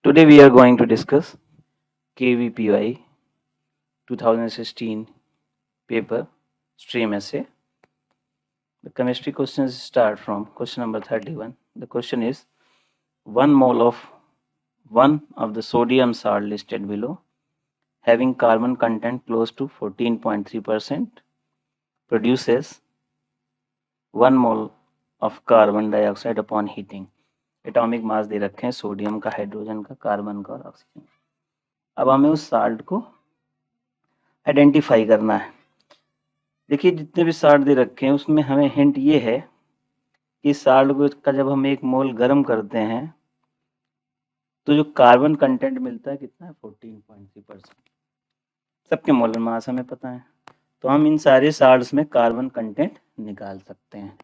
Today we are going to discuss KVPY 2016 paper stream essay. The chemistry questions start from question number 31. The question is 1 mole of one of the sodium salt listed below having carbon content close to 14.3% produces 1 mole of carbon dioxide upon heating. Atomic mass दे रखे हैं sodium का, hydrogen का, carbon का और oxygen. अब हमें उस साल्ट को आइडेंटिफाई करना है। देखिए जितने भी साल्ट दे रखे हैं उसमें हमें हिंट ये है कि साल्ट का जब हम 1 मोल गर्म करते हैं तो जो कार्बन कंटेंट मिलता है कितना है 14.3%। सबके मोलर मास हमें पता है, तो हम इन सारे साल्ट्स में कार्बन कंटेंट निकाल सकते हैं।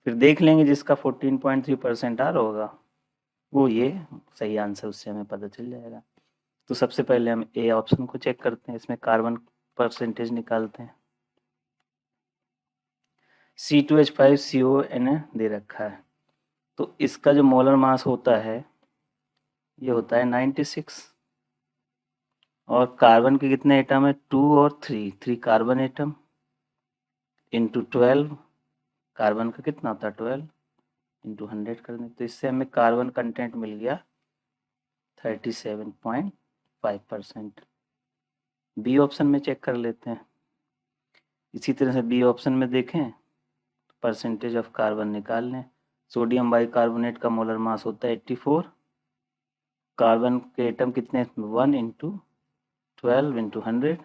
फिर देख लेंगे जिसका 14.3% आ रहा होगा वो ये सही आंसर, उससे हमें पता चल जाएगा। तो सबसे पहले हम ए ऑप्शन को चेक करते हैं, इसमें कार्बन परसेंटेज निकालते हैं। C2H5CON दे रखा है, तो इसका जो मोलर मास होता है ये होता है 96 और कार्बन के कितने एटम है 2 और 3 कार्बन एटम इंटू 12, कार्बन का कितना होता है 12 इंटू 100 कर दें, तो इससे हमें कार्बन कंटेंट मिल गया 37.5%। बी ऑप्शन में चेक कर लेते हैं। इसी तरह से बी ऑप्शन में देखें तो परसेंटेज ऑफ कार्बन निकाल लें। सोडियम बाइकार्बोनेट का मोलर मास होता है 84, कार्बन के एटम कितने 1 इंटू 12 इंटू 100,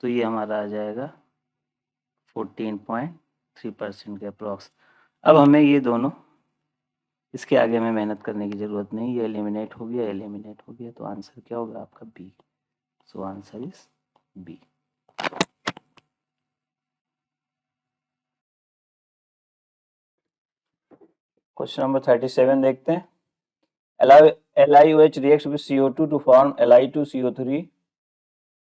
तो ये हमारा आ जाएगा 14.3% के अप्रॉक्स। अब हमें ये दोनों, इसके आगे हमें मेहनत करने की ज़रूरत नहीं, ये एलिमिनेट हो गया, तो आंसर क्या होगा आपका B. So answer is B. Question number 37 देखते हैं। LiOH reacts with CO2 to form Li2CO3.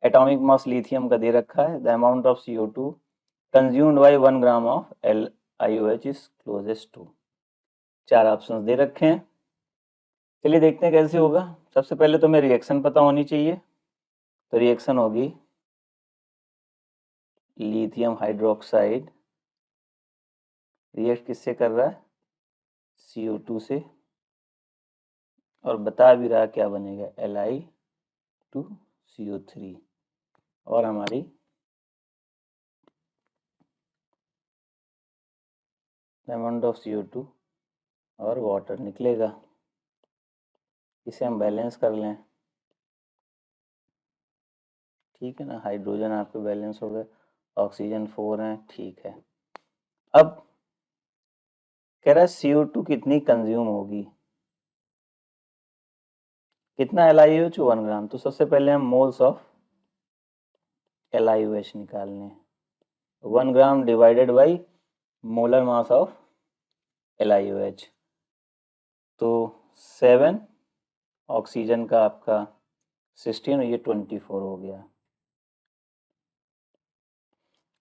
Atomic mass lithium का दे रखा है। The amount of CO2 consumed by 1 gram of LiOH is closest to. 4 options दे रखे हैं। चलिए देखते हैं कैसे होगा। सबसे पहले तो हमें रिएक्शन पता होनी चाहिए, तो रिएक्शन होगी लिथियम हाइड्रोक्साइड रिएक्ट किससे कर रहा है CO2 से, और बता भी रहा क्या बनेगा Li2CO3, और हमारी अमाउंट ऑफ CO2 और वाटर निकलेगा। इसे हम बैलेंस कर लें, ठीक है ना। हाइड्रोजन आपके बैलेंस हो गए, ऑक्सीजन 4 है, ठीक है। अब कह रहा है CO2 कितनी कंज्यूम होगी, कितना LiOH 1 ग्राम। तो सबसे पहले हम मोल्स ऑफ LiOH निकालने, 1 gram divided by molar mass of LiOH, तो 7, ऑक्सीजन का आपका 16 और ये 24 हो गया।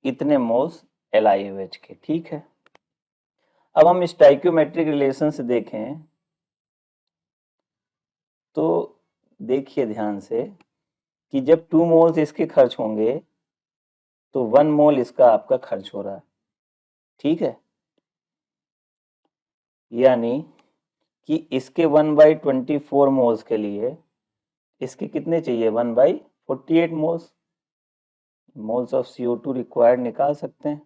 इतने मोल्स LiOH के, ठीक है। अब हम स्टाइक्योमेट्रिक रिलेशन से देखें तो देखिए ध्यान से कि जब 2 मोल्स इसके खर्च होंगे तो 1 मोल इसका आपका खर्च हो रहा है, ठीक है। यानी कि इसके 1/24 मोल्स के लिए इसके कितने चाहिए 1/48 मोल्स ऑफ CO2 रिक्वायर्ड निकाल सकते हैं।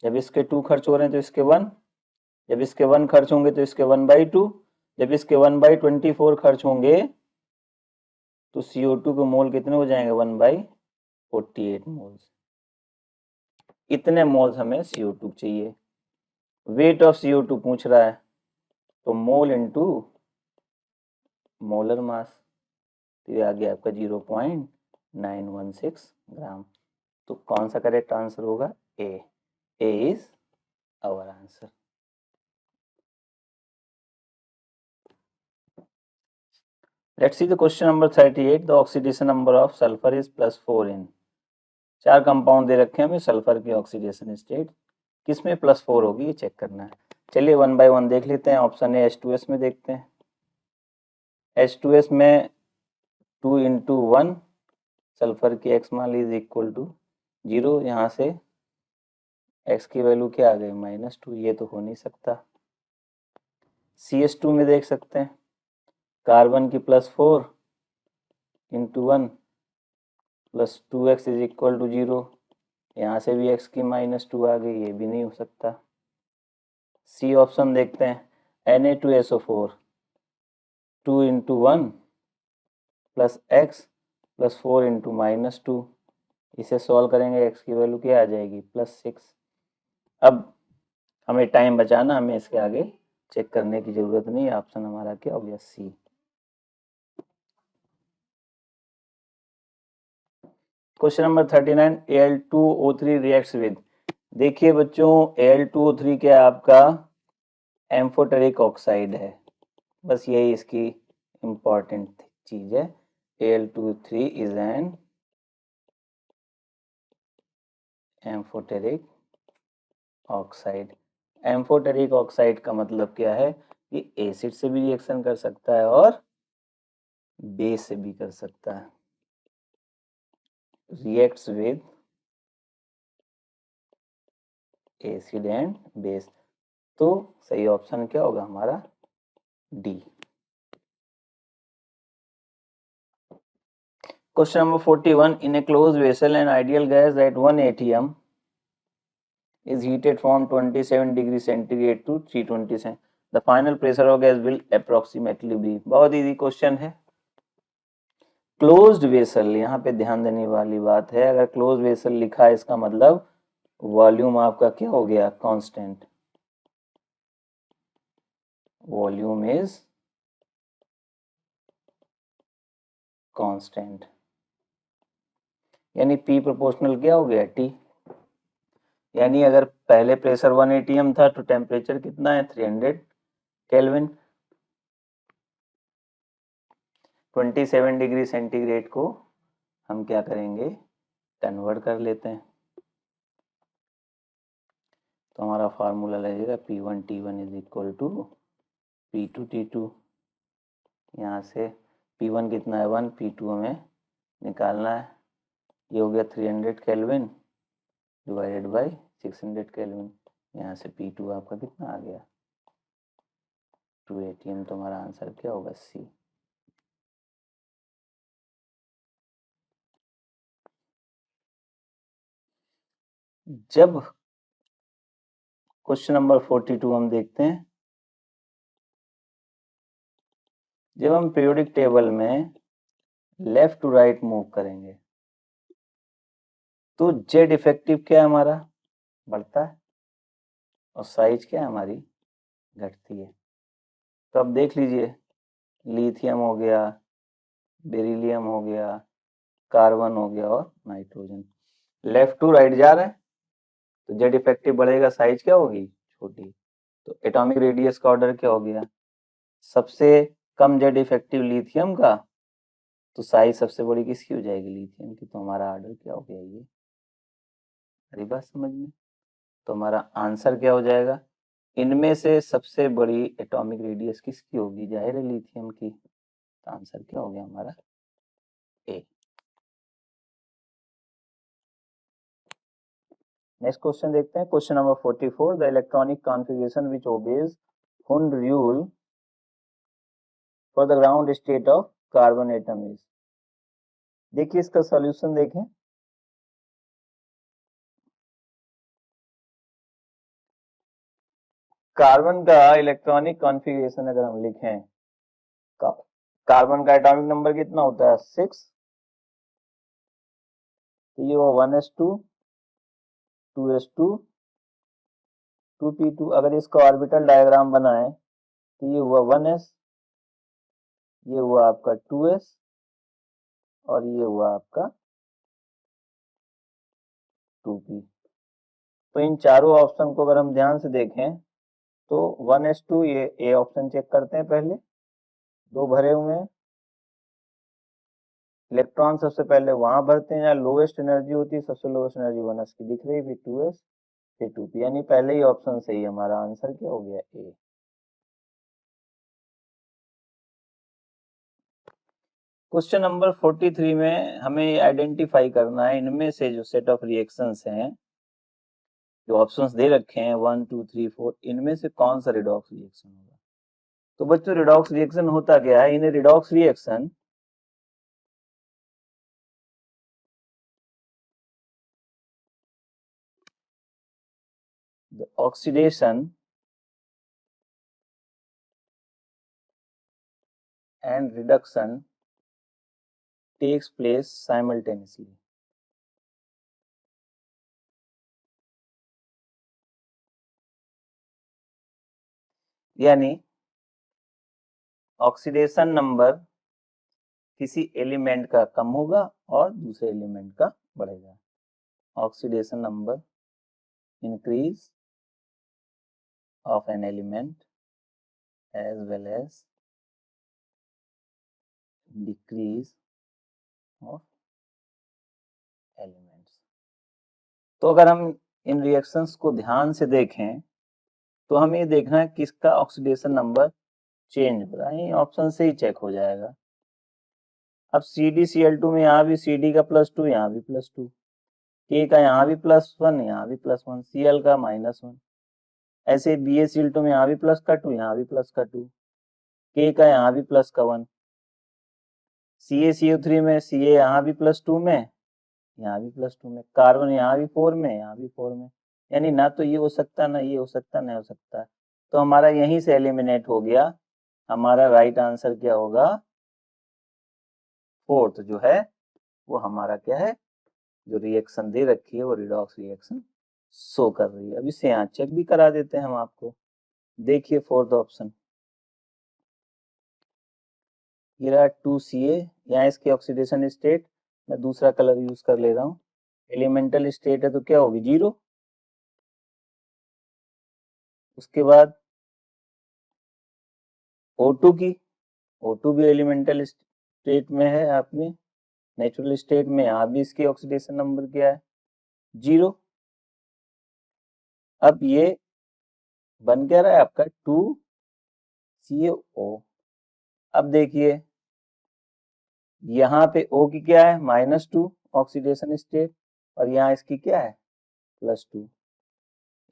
जब इसके 2 खर्च हो रहे हैं तो इसके 1, जब इसके 1 खर्च होंगे तो इसके 1/2, जब इसके 1/24 खर्च होंगे तो CO2 के मोल कितने हो जाएंगे 1/48 मोल्स। इतने मोल्स हमें CO2 चाहिए। वेट ऑफ CO2 पूछ रहा है, तो मोल इनटू मोलर मास, तो ये आ गया आपका 0.916 ग्राम। तो कौन सा करेक्ट आंसर होगा A is our answer. Let's see the question number 38. The oxidation number of sulfur is +4 in। 4 compound दे रखे हैं हमें, सल्फर की ऑक्सीडेशन स्टेट किसमें +4 होगी ये चेक करना है। चलिए 1 बाय 1 देख लेते हैं। ऑप्शन ए H2S में देखते हैं। H2S में 2 इंटू 1 सल्फर की एक्स मान लीजिए इक्वल टू 0, यहाँ से एक्स की वैल्यू क्या आ गई -2, ये तो हो नहीं सकता। CH2 में देख सकते हैं कार्बन की +4 into 1 plus 2x is equal to 0, यहाँ से भी x की -2 आ गई, ये भी नहीं हो सकता। सी ऑप्शन देखते हैं Na2SO4 2 into 1 plus x plus 4 into -2, इसे सॉल्व करेंगे x की वैल्यू क्या आ जाएगी +6। अब हमें टाइम बचाना, हमें इसके आगे चेक करने की जरूरत नहीं है। ऑप्शन हमारा क्या हो गया C. Question number 39 Al2O3 reacts with, देखिए बच्चों Al2O3 क्या आपका एम्फोटेरिक ऑक्साइड है, बस यही इसकी इंपॉर्टेंट चीज है। Al2O3 is an amphoteric oxide. Amphoteric oxide का मतलब क्या है कि एसिड से भी रिएक्शन कर सकता है और बेस से भी कर सकता है। Reacts with acid and base, तो सही ऑप्शन क्या होगा हमारा D. Question number 41 in A close vessel an ideal gas at 1 atm is heated from 27 degree centigrade to 327, the final pressure of gas will approximately be। बहुत easy question है। Closed vessel, यहाँ पे ध्यान देने वाली बात है, अगर क्लोज वेसल लिखा है इसका मतलब वॉल्यूम आपका क्या हो गया कांस्टेंट, वॉल्यूम इज कांस्टेंट, यानी P प्रोपोर्शनल क्या हो गया T। यानी अगर पहले प्रेशर 1 atm था तो टेम्परेचर कितना है 300 केल्विन। 27 डिग्री सेंटीग्रेड को हम क्या करेंगे कन्वर्ट कर लेते हैं, तो हमारा फार्मूला लगेगा P1T1 is equal to P2T2। यहाँ से P1 कितना है 1, P2 हमें निकालना है, ये हो गया 300 केल्विन डिवाइडेड बाय 600 केल्विन, यहाँ से P2 आपका कितना आ गया 2 atm, तो हमारा आंसर क्या होगा सी। जब क्वेश्चन नंबर 42 हम देखते हैं, जब हम पीरियोडिक टेबल में लेफ्ट टू राइट मूव करेंगे तो जेड इफेक्टिव क्या है हमारा बढ़ता है और साइज क्या है हमारी घटती है। तो अब देख लीजिए लिथियम हो गया, बेरिलियम हो गया, कार्बन हो गया और नाइट्रोजन लेफ्ट टू राइट जा रहे हैं, तो जेड इफेक्टिव बढ़ेगा, साइज क्या होगी छोटी, तो एटॉमिक रेडियस का ऑर्डर क्या हो गया, सबसे कम जेड इफेक्टिव लिथियम का, तो साइज सबसे बड़ी किसकी हो जाएगी लिथियम की, तो हमारा ऑर्डर क्या हो गया ये, अरे बात समझ में। तो हमारा आंसर क्या हो जाएगा, इनमें से सबसे बड़ी एटॉमिक रेडियस किसकी होगी, जाहिर है लिथियम की, तो आंसर क्या हो गया हमारा ए। नेक्स्ट क्वेश्चन देखते हैं, question number 44 the electronic configuration which obeys Hund rule for the ground state of carbon atom is. देखिए इसका सॉल्यूशन देखें, कार्बन का इलेक्ट्रॉनिक कॉन्फ़िगरेशन अगर हम लिखें, कार्बन का एटॉमिक नंबर कितना होता है 6, तो ये वो 1s2 2s2 2p2, अगर इसका ऑर्बिटल डायग्राम बनाए तो ये हुआ 1s, ये हुआ आपका 2s और ये हुआ आपका 2p। तो इन चारों ऑप्शन को अगर हम ध्यान से देखें तो 1s2, ये ए ऑप्शन चेक करते हैं, पहले दो भरे हुए हैं, इलेक्ट्रॉन सबसे पहले वहां भरते हैं जहाँ लोएस्ट एनर्जी होती है, सबसे लोएस्ट एनर्जी 1s की दिख रही है, फिर 2s फिर 2p, यानी पहले ही ऑप्शन सही है, हमारा आंसर क्या हो गया ए। क्वेश्चन नंबर 43 में हमें आइडेंटिफाई करना है इनमें से जो सेट ऑफ रिएक्शंस हैं, जो ऑप्शंस दे रखे हैं 1 2 3 4, इनमें से कौन सा रिडॉक्स रिएक्शन होगा। तो बच्चों रिडॉक्स रिएक्शन होता क्या है, in redox reaction the oxidation and reduction takes place simultaneously। यानी ऑक्सीडेशन नंबर किसी एलिमेंट का कम होगा और दूसरे एलिमेंट का बढ़ेगा। Oxidation number increase of an element as well as decrease of elements। तो अगर हम इन रिएक्शंस को ध्यान से देखें तो हमें ये देखना है किसका ऑक्सीडेशन नंबर चेंज हो रहा है, ऑप्शन से ही चेक हो जाएगा। अब CdCl2 में यहाँ भी Cd का +2, यहाँ भी +2, K का यहाँ भी +1, यहाँ भी +1, Cl का -1, ऐसे BaCl2 में यहाँ भी +2, यहाँ भी +2, K का यहाँ भी +1, CaCO3 में Ca यहाँ भी +2 में, यहाँ भी +2 में, कार्बन यहाँ भी 4 में, यहाँ भी 4 में, यानी ना तो ये हो सकता, ना ये हो सकता, ना हो सकता। तो हमारा यहीं से एलिमिनेट हो गया। हमारा राइट आंसर क्या होगा, फोर्थ जो है वो हमारा क्या है, जो रिएक्शन दे रखी है वो रिडॉक्स रिएक्शन शो कर रही है। अब इसे यहाँ चेक भी करा देते हैं हम आपको। देखिए फोर्थ ऑप्शन, ये रहा 2Ca, यहाँ इसकी ऑक्सीडेशन स्टेट, मैं दूसरा कलर यूज कर ले रहा हूँ। एलिमेंटल स्टेट है तो क्या होगी, 0। उसके बाद O2 की, O2 भी एलिमेंटल स्टेट में है, आपने नेचुरल स्टेट में, यहाँ भी इसकी ऑक्सीडेशन नंबर क्या है, 0। अब ये बन क्या रहा है आपका 2CaO। अब देखिए यहाँ पे O की क्या है, -2 ऑक्सीडेशन स्टेट, और यहाँ इसकी क्या है, +2,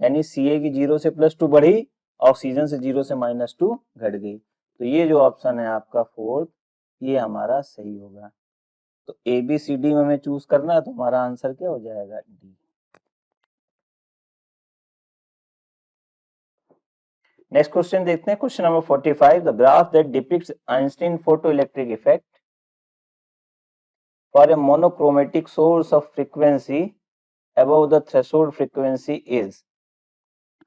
यानी Ca की 0 से +2 बढ़ी, ऑक्सीजन से 0 से -2 घट गई। तो ये जो ऑप्शन है आपका फोर्थ, ये हमारा सही होगा। तो ABCD में हमें चूज करना है, तो हमारा आंसर क्या हो जाएगा, डी। नेक्स्ट क्वेश्चन देखते हैं, question number 45, the graph that depicts Einstein photoelectric effect for a monochromatic source of frequency above the threshold frequency is.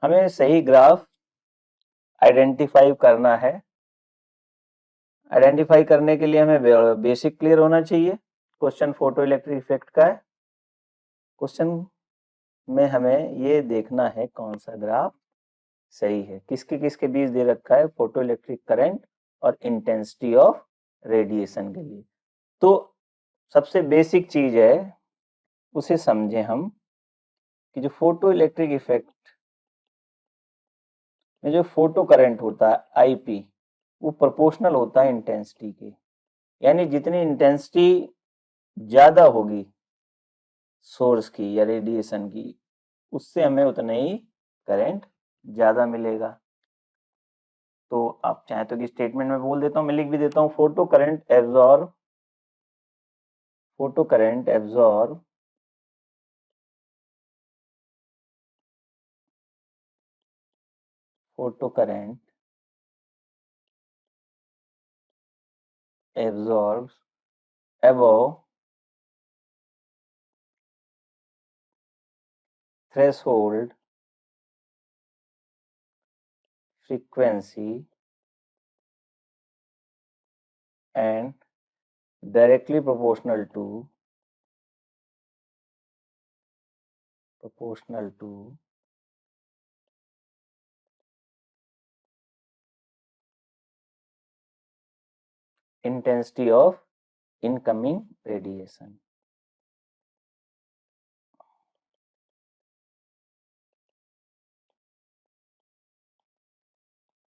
हमें सही ग्राफ आइडेंटिफाई करना है। आइडेंटिफाई करने के लिए हमें बेसिक क्लियर होना चाहिए। क्वेश्चन फोटो इलेक्ट्रिक इफेक्ट का है। क्वेश्चन में हमें ये देखना है कौन सा ग्राफ सही है, किसके किसके बीच दे रखा है फोटो इलेक्ट्रिक करंट और इंटेंसिटी ऑफ रेडिएशन के लिए। तो सबसे बेसिक चीज है, उसे समझें हम, कि जो फोटो इलेक्ट्रिक इफेक्ट में जो फोटो करंट होता है आईपी, वो प्रोपोर्शनल होता है इंटेंसिटी के, यानी जितनी इंटेंसिटी ज्यादा होगी सोर्स की या रेडिएशन की, उससे हमें उतना ही करंट ज्यादा मिलेगा। तो आप चाहे तो कि स्टेटमेंट में बोल देता हूं, मैं लिख भी देता हूं, photo current absorb photo current absorb photo current absorb above threshold frequency and directly proportional to intensity of incoming radiation।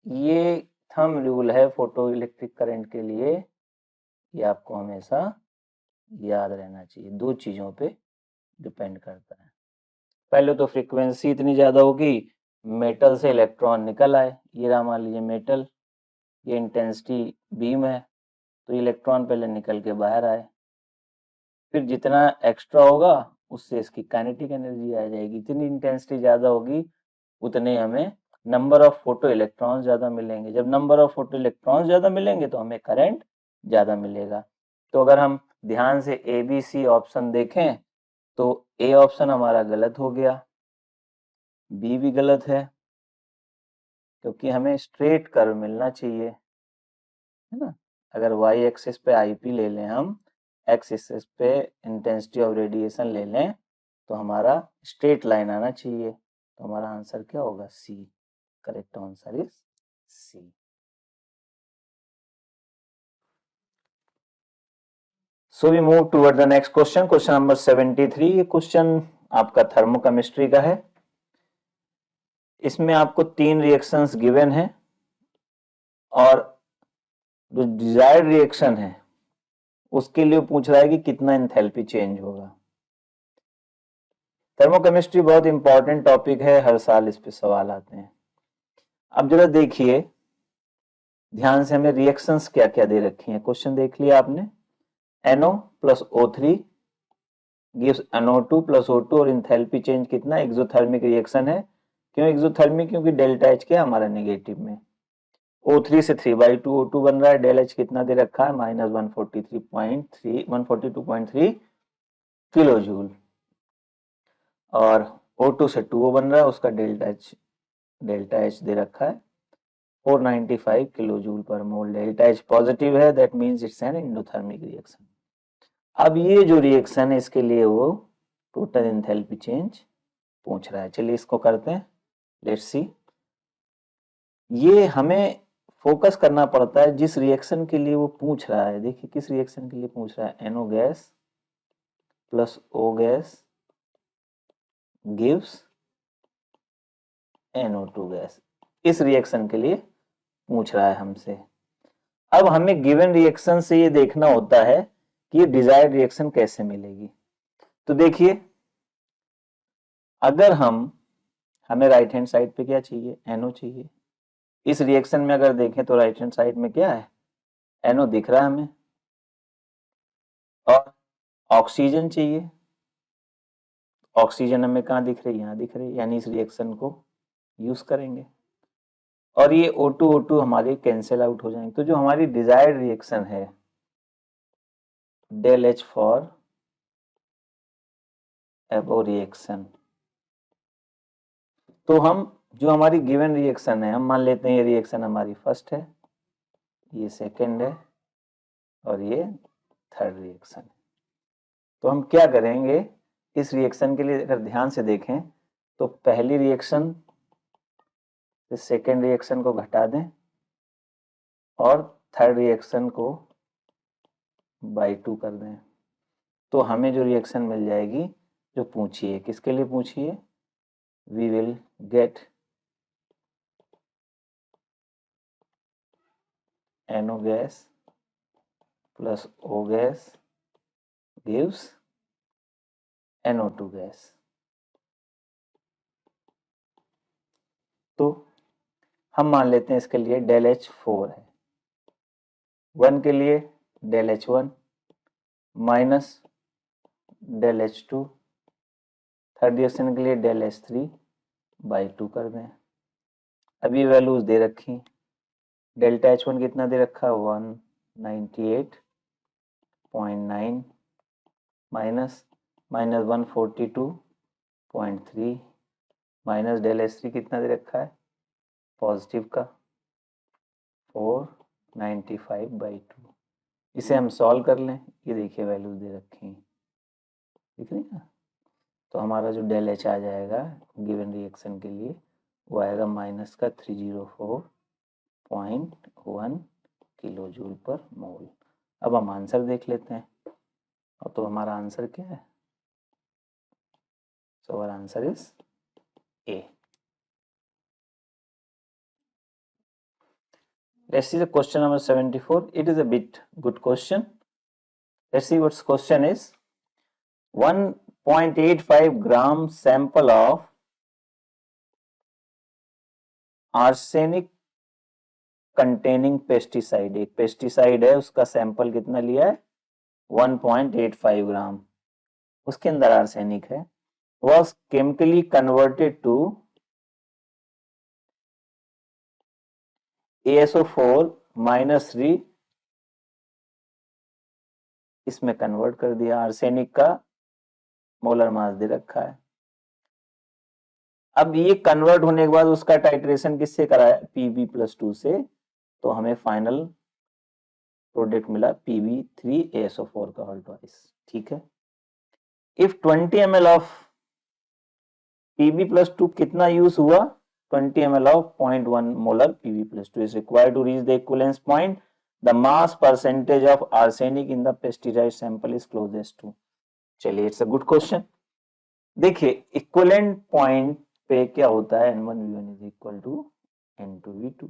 ये थंब रूल है फोटो इलेक्ट्रिक करंट के लिए। ये आपको हमेशा याद रहना चाहिए, दो चीज़ों पे डिपेंड करता है। पहले तो फ्रीक्वेंसी इतनी ज़्यादा होगी, मेटल से इलेक्ट्रॉन निकल आए, ये रहा मान लीजिए मेटल, ये इंटेंसिटी बीम है, तो इलेक्ट्रॉन पहले निकल के बाहर आए, फिर जितना एक्स्ट्रा होगा उससे इसकी काइनेटिक एनर्जी आ जाएगी, जितनी इंटेंसिटी ज़्यादा होगी उतने हमें नंबर ऑफ फोटो इलेक्ट्रॉन ज़्यादा मिलेंगे, जब नंबर ऑफ फोटो इलेक्ट्रॉन ज़्यादा मिलेंगे तो हमें करंट ज़्यादा मिलेगा। तो अगर हम ध्यान से ए बी सी ऑप्शन देखें तो ए ऑप्शन हमारा गलत हो गया, बी भी गलत है, क्योंकि हमें स्ट्रेट कर्व मिलना चाहिए, है ना। अगर वाई एक्सिस पे आईपी ले लें, हम एक्स एक्सिस पे इंटेंसिटी ऑफ रेडिएशन ले लें, तो हमारा स्ट्रेट लाइन आना चाहिए, तो हमारा आंसर क्या होगा, C. Correct answer is C. So we move toward the next question, question number 73। ये क्वेश्चन आपका थर्मोकेमिस्ट्री का है। इसमें आपको 3 रिएक्शंस गिवन है और जो डिजायर्ड रिएक्शन है उसके लिए पूछ रहा है कि कितना एंथैल्पी चेंज होगा। थर्मोकेमिस्ट्री बहुत इंपॉर्टेंट टॉपिक है, हर साल इस पे सवाल आते हैं। अब जरा देखिए ध्यान से, हमें रिएक्शंस क्या क्या दे रखी हैं, क्वेश्चन देख लिया आपने। NO plus O3 gives NO2 plus O2 और एंथैल्पी चेंज कितना, एक्सोथर्मिक रिएक्शन है। क्यों एक्सोथर्मिक, क्योंकि डेल्टा एच क्या हमारा नेगेटिव में, O3 से 3/2 O2 बन रहा है, डेल एच कितना दे रखा है, -142.3 किलो जूल, और O2 से 2O बन रहा है, उसका डेल्टा एच दे रखा है 495 किलो जूल पर मोल। डेल्टा एच पॉजिटिव है, that means it's an endothermic reaction. अब ये जो रिएक्शन है इसके लिए वो टोटल एंथैल्पी चेंज पूछ रहा है। चलिए इसको करते हैं, लेट्स सी। ये हमें फोकस करना पड़ता है जिस रिएक्शन के लिए वो पूछ रहा है। देखिए किस रिएक्शन के लिए पूछ रहा है, NO gas plus O gas gives NO2 gas, इस रिएक्शन के लिए पूछ रहा है हमसे। अब हमें गिवन रिएक्शन से ये देखना होता है कि ये डिजायर्ड रिएक्शन कैसे मिलेगी। तो देखिए अगर हमें राइट हैंड साइड पे क्या चाहिए, NO चाहिए। इस रिएक्शन में अगर देखें तो राइट हैंड साइड में क्या है, NO दिख रहा है हमें, और ऑक्सीजन चाहिए। ऑक्सीजन हमें कहाँ दिख रही है, यहाँ दिख रही है, यानी इस रिएक्शन को यूज करेंगे और ये O2 हमारे कैंसिल आउट हो जाएंगे। तो जो हमारी डिजायर्ड रिएक्शन है डेल एच फॉर एबो रिएक्शन, तो हम जो हमारी गिवन रिएक्शन है हम मान लेते हैं ये रिएक्शन हमारी फर्स्ट है, ये सेकंड है और ये थर्ड रिएक्शन है। तो हम क्या करेंगे, इस रिएक्शन के लिए अगर ध्यान से देखें तो पहली रिएक्शन से सेकेंड रिएक्शन को घटा दें और थर्ड रिएक्शन को बाई 2 कर दें, तो हमें जो रिएक्शन मिल जाएगी जो पूछी है। किसके लिए पूछी है, we will get NO gas plus O gas gives NO2 gas. तो हम मान लेते हैं इसके लिए डेल एच 4 है, 1 के लिए del H 1 minus del H 2, third reaction के लिए डेल एच 3 बाई 2 कर दें। अब ये वैल्यूज दे रखी, डेल्टा एच 1 कितना दे रखा है 198.9 माइनस -142.3 माइनस डेल एच 3 कितना दे रखा है पॉजिटिव का 495/2। इसे हम सॉल्व कर लें, ये देखिए वैल्यूज दे रखी हैं, दिख रही है। तो हमारा जो डेल एच आ जाएगा गिवन रिएक्शन के लिए वो आएगा माइनस का 304.1 किलो जूल पर मोल। अब हम आंसर देख लेते हैं, और तो हमारा आंसर क्या है, so our answer is A. Let's see the question number 74. It is a bit good question. Let's see what question is. 1.85 gram sample of arsenic containing pesticide, एक पेस्टिसाइड है उसका सैंपल कितना लिया है 1.85 ग्राम, उसके अंदर आर्सेनिक है, was chemically converted to ASO4 -3, इसमें कन्वर्ट कर दिया, आर्सेनिक का मोलर मास दे रखा है। अब ये कन्वर्ट होने के बाद उसका टाइट्रेशन किससे कराया Pb+2 से, तो हमें फाइनल प्रोडक्ट मिला Pb3ASO4 का होल ट्वाइस। ठीक है, इफ 20 ml ऑफ Pb+2 कितना यूज हुआ 20 ml of 0.1 molar Pb+2 is required to reach the equivalence point. The mass percentage of arsenic in the pesticide sample is closest to. चलिए, it's a good question. देखिए equivalent point पे क्या होता है N1V1 is equal to N2V2।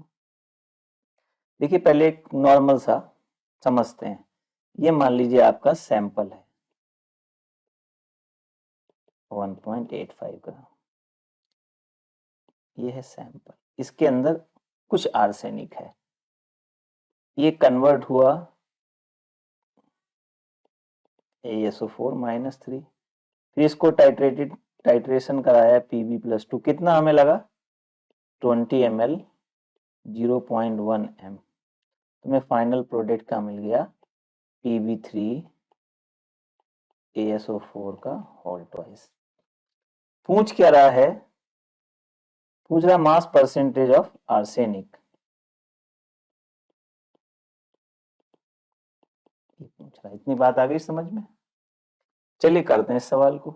देखिए पहले एक normal सा समझते हैं, ये मान लीजिए आपका सैंपल है 1.85 ग्राम, ये है सैंपल, इसके अंदर कुछ आर्सेनिक है, ये कन्वर्ट हुआ ASO4 -3, फिर इसको टाइट्रेशन कराया Pb+2, कितना हमें लगा 20 ml 0.1 m, तो हमें फाइनल प्रोडक्ट का मिल गया Pb3ASO4 का होल ट्वाइस। पूछ क्या रहा है, पूछ रहा मास परसेंटेज ऑफ आर्सेनिक, पूछ रहा, इतनी बात आ गई समझ में। चलिए करते हैं इस सवाल को।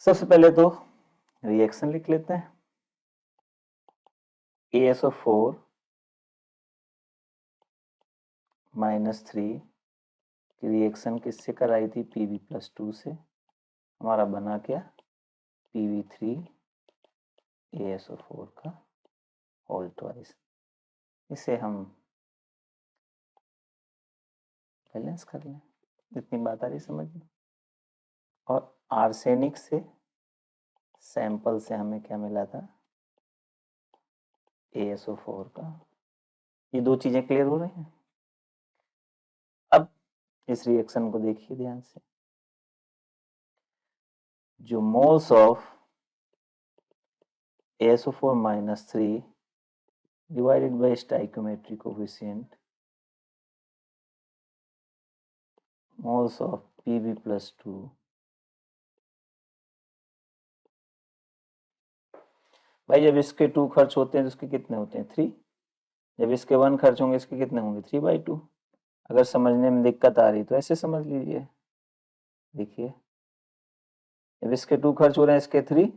सबसे पहले तो रिएक्शन लिख लेते हैं, ASO4 -3 की रिएक्शन किससे कराई थी Pb+2 से, हमारा बना क्या Pb3ASO4 का होल ट्वाइस। इसे हम बैलेंस कर लें, इतनी बात आ रही समझ में। और आर्सेनिक से सैंपल से हमें क्या मिला था ASO4 का, ये दो चीजें क्लियर हो रही हैं। अब इस रिएक्शन को देखिए ध्यान से, जो moles of ASO4 -3 divided by stoichiometry coefficient, moles of Pb+2 भाई, जब इसके 2 खर्च होते हैं तो इसके कितने होते हैं 3, जब इसके 1 खर्च होंगे इसके कितने होंगे 3/2। अगर समझने में दिक्कत आ रही तो ऐसे समझ लीजिए, देखिए जब इसके 2 खर्च हो रहे हैं इसके 3,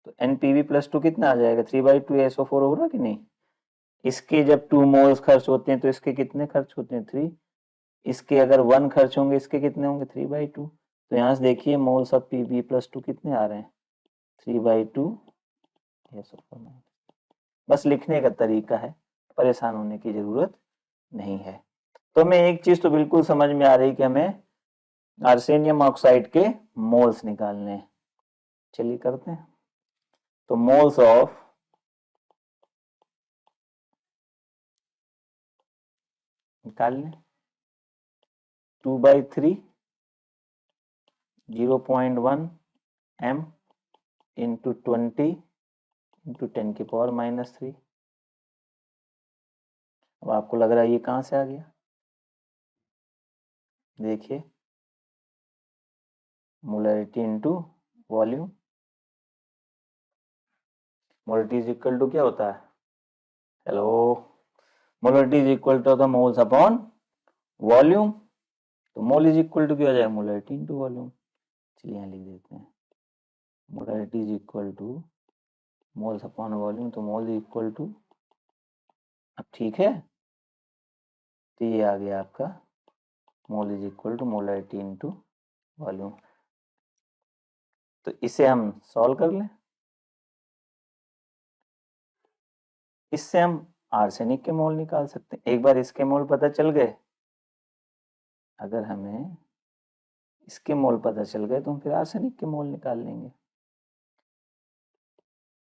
तो NPb+2 कितना आ जाएगा 3/2 ASO4 होगा कि नहीं। इसके जब 2 मोल्स खर्च होते हैं तो इसके कितने खर्च होते हैं 3, इसके अगर 1 खर्च होंगे इसके कितने होंगे 3/2। तो यहाँ से देखिए मोल्स ऑफ Pb+2 कितने आ रहे हैं 3/2 ASO4। बस लिखने का तरीका है, परेशान होने की जरूरत नहीं है। तो हमें एक चीज तो बिल्कुल समझ में आ रही कि हमें आर्सेनियम ऑक्साइड के मोल्स निकालने हैं। चलिए करते हैं, तो मोल्स ऑफ निकाल लें 2/3 0.1 m इंटू 20 इंटू 10⁻³ अब आपको लग रहा है ये कहां से आ गया, देखिए molarity into volume, molarity is equal to क्या होता है, hello, molarity is equal to the moles upon volume, तो मोल इज इक्वल टू क्या हो जाएगा मोलरिटी इंटू वॉल्यूम। चलिए यहाँ लिख देते हैं molarity is equal two moles upon volume, तो मोल इज इक्वल टू, अब ठीक है, तो ये आ गया आपका mole is equal to molarity into volume. तो इसे हम सॉल्व कर लें, इससे हम आर्सेनिक के मोल निकाल सकते हैं। एक बार इसके मोल पता चल गए, अगर हमें इसके मोल पता चल गए तो हम फिर आर्सेनिक के मोल निकाल लेंगे।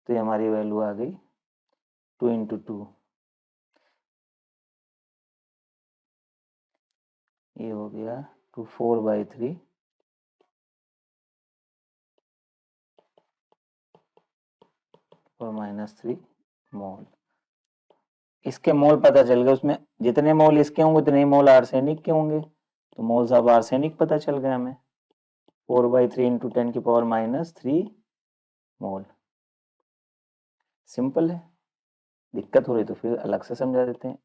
तो ये हमारी वैल्यू आ गई 2 × 2, ये हो गया 2 4/3 और -3 मोल। इसके मोल पता चल गए, उसमें जितने मोल इसके होंगे उतने ही मोल आर्सेनिक के होंगे, तो मोल्स ऑफ आर्सेनिक पता चल गए हमें 4/3 × 10⁻³ मोल। सिंपल है, दिक्कत हो रही तो फिर अलग से समझा देते हैं।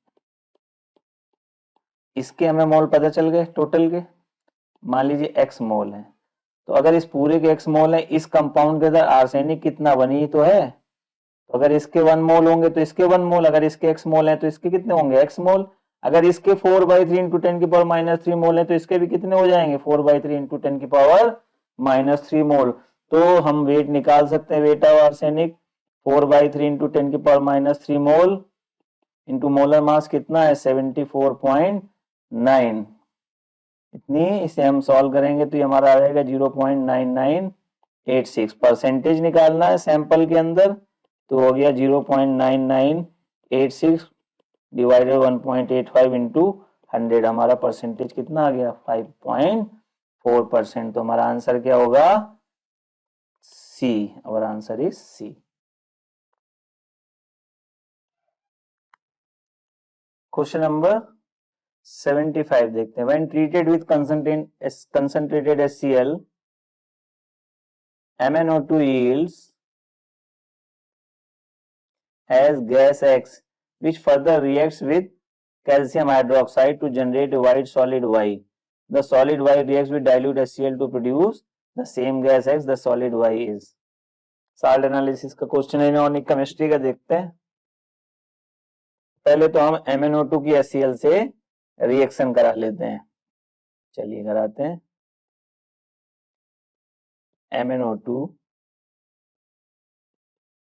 इसके हमें मोल पता चल गए टोटल के, मान लीजिए x मोल है, तो अगर इस पूरे के x मोल है, इस कंपाउंड के अंदर आर्सेनिक कितना बनी तो है, तो अगर इसके 1 मोल होंगे तो इसके 1 मोल, अगर इसके x मोल है तो इसके कितने होंगे x मोल, अगर इसके 4/3 × 10⁻³ मोल है तो इसके भी कितने हो जाएंगे 4/3 × 10⁻³ मोल। तो हम वेट निकाल सकते हैं, weight of arsenic 4/3 × 10⁻³ mole into molar mass कितना है 74.9, इतनी, इसे हम सॉल्व करेंगे तो ये हमारा आ जाएगा 0.9986। परसेंटेज निकालना है सैंपल के अंदर, तो हो गया 0.9986 डिवाइडेड 1.85 इंटू 100, हमारा परसेंटेज कितना आ गया 5.4%। तो हमारा आंसर क्या होगा सी, और answer is C. Question number 75 देखते हैं। When treated with concentrated HCl, MnO2 yields as gas X, which further reacts with calcium hydroxide to generate a white solid Y. The solid Y reacts with dilute HCl to produce the same gas X. The solid Y is. Salt analysis का question है, inorganic chemistry का देखते हैं। पहले तो हम MnO2 की HCl से रिएक्शन करा लेते हैं, चलिए कराते हैं। MnO2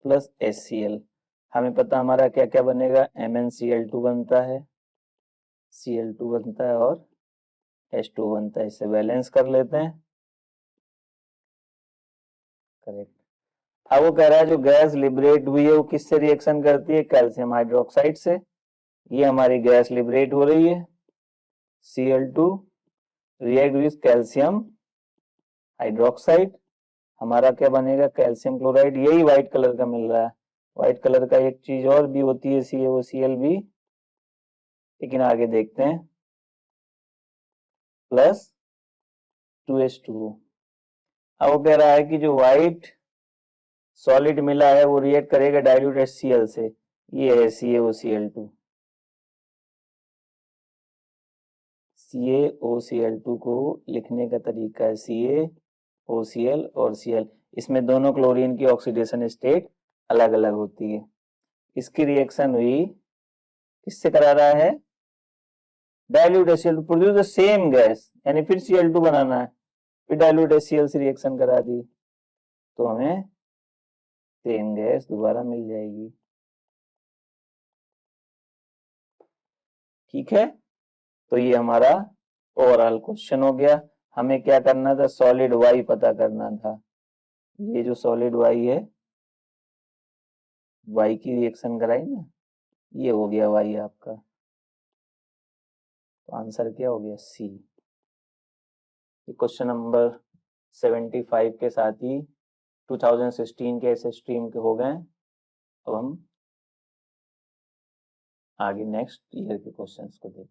प्लस HCl, हमें पता हमारा क्या क्या बनेगा, MnCl2 बनता है, Cl2 बनता है और H2 बनता है। इसे बैलेंस कर लेते हैं, करेक्ट। अब वो कह रहा है जो गैस लिबरेट हुई है वो किससे रिएक्शन करती है, कैल्शियम हाइड्रोक्साइड से। ये हमारी गैस लिबरेट हो रही है, Cl2 react with calcium hydroxide, हमारा क्या बनेगा कैल्शियम क्लोराइड। यही व्हाइट कलर का मिल रहा है, व्हाइट कलर का एक चीज और भी होती है CaOCl भी, लेकिन आगे देखते हैं, प्लस 2H2O। अब वो कह रहा है कि जो व्हाइट सॉलिड मिला है वो रिएक्ट करेगा डाइल्यूट HCl से, ये है CaOCl2। CaOCl2 को लिखने का तरीका है CaOCl और Cl, इसमें दोनों क्लोरीन की ऑक्सीडेशन स्टेट अलग अलग होती है। इसकी रिएक्शन हुई, किससे करा रहा है, dilute HCl to produce the same gas, यानी फिर Cl2 बनाना है, फिर डाइल्यूट HCl से रिएक्शन करा दी तो हमें सेम गैस दोबारा मिल जाएगी। ठीक है, तो ये हमारा ओवरऑल क्वेश्चन हो गया। हमें क्या करना था, सॉलिड वाई पता करना था। ये जो सॉलिड वाई है, वाई की रिएक्शन कराई ना, ये हो गया वाई आपका, तो आंसर क्या हो गया सी। क्वेश्चन नंबर 75 के साथ ही 2016 के ऐसे स्ट्रीम के हो गए। अब हम आगे नेक्स्ट ईयर के क्वेश्चंस को देखें।